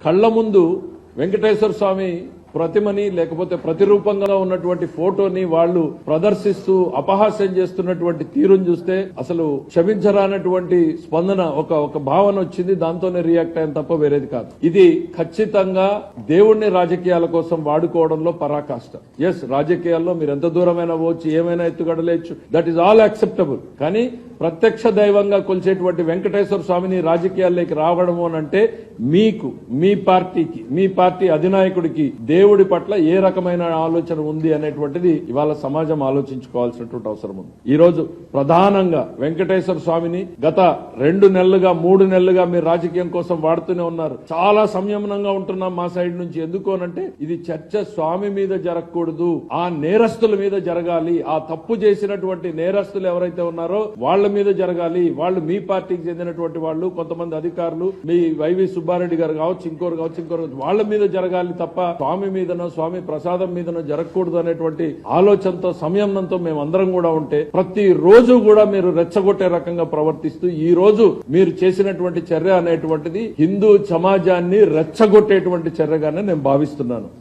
కళ్ల ముందు వెంకటేశ్వర స్వామి ప్రతిమని లేకపోతే ప్రతిరూపంగా ఉన్నటువంటి ఫోటోని వాళ్ళు ప్రదర్శిస్తూ అపహాస్యం చేస్తున్నటువంటి తీరును చూస్తే అసలు క్షమించరానటువంటి స్పందన ఒక భావన వచ్చింది. దాంతోనే రియాక్ట్ అయ్యాను తప్ప వేరేది కాదు. ఇది ఖచ్చితంగా దేవుణ్ణి రాజకీయాల కోసం వాడుకోవడంలో పరాకాష్ట. ఎస్, రాజకీయాల్లో మీరు ఎంత దూరమైనా పోవచ్చు, ఏమైనా ఎత్తుగడలేచ్చు, దట్ ఈస్ ఆల్ యాక్సెప్టబుల్. కానీ ప్రత్యక్ష దైవంగా కొలిచేటువంటి వెంకటేశ్వర స్వామిని రాజకీయాల్లోకి రావడము అంటే మీకు, మీ పార్టీకి, మీ పార్టీ అధినాయకుడికి దేవుడి పట్ల ఏ రకమైన ఆలోచన ఉంది అనేటువంటిది ఇవాళ సమాజం ఆలోచించుకోవాల్సినటువంటి అవసరం ఉంది. ఈ రోజు ప్రధానంగా వెంకటేశ్వర స్వామిని గత 2 నెలలుగా 3 నెలలుగా మీరు రాజకీయం కోసం వాడుతూనే ఉన్నారు. చాలా సంయమనంగా ఉంటున్నాం మా సైడ్ నుంచి. ఎందుకు అనంటే ఇది చర్చ స్వామి మీద జరగకూడదు, ఆ నేరస్తుల మీద జరగాలి. ఆ తప్పు చేసినటువంటి నేరస్తులు ఎవరైతే ఉన్నారో వాళ్ళ మీద జరగాలి. వాళ్ళు మీ పార్టీకి చెందినటువంటి వాళ్ళు, కొంతమంది అధికారులు, మీ వైవి సుబ్బారెడ్డి గారు కావచ్చు, ఇంకోరు వాళ్ళ మీద జరగాలి తప్ప స్వామి మీదనో స్వామి ప్రసాదం మీదనో జరగకూడదు అనేటువంటి ఆలోచనతో, సంయమనంతో మేమందరం కూడా ఉంటే ప్రతి రోజు కూడా మీరు రెచ్చగొట్టే రకంగా ప్రవర్తిస్తూ ఈ రోజు మీరు చేసినటువంటి చర్య అనేటువంటిది హిందూ సమాజాన్ని రెచ్చగొట్టేటువంటి చర్యగానే నేను భావిస్తున్నాను.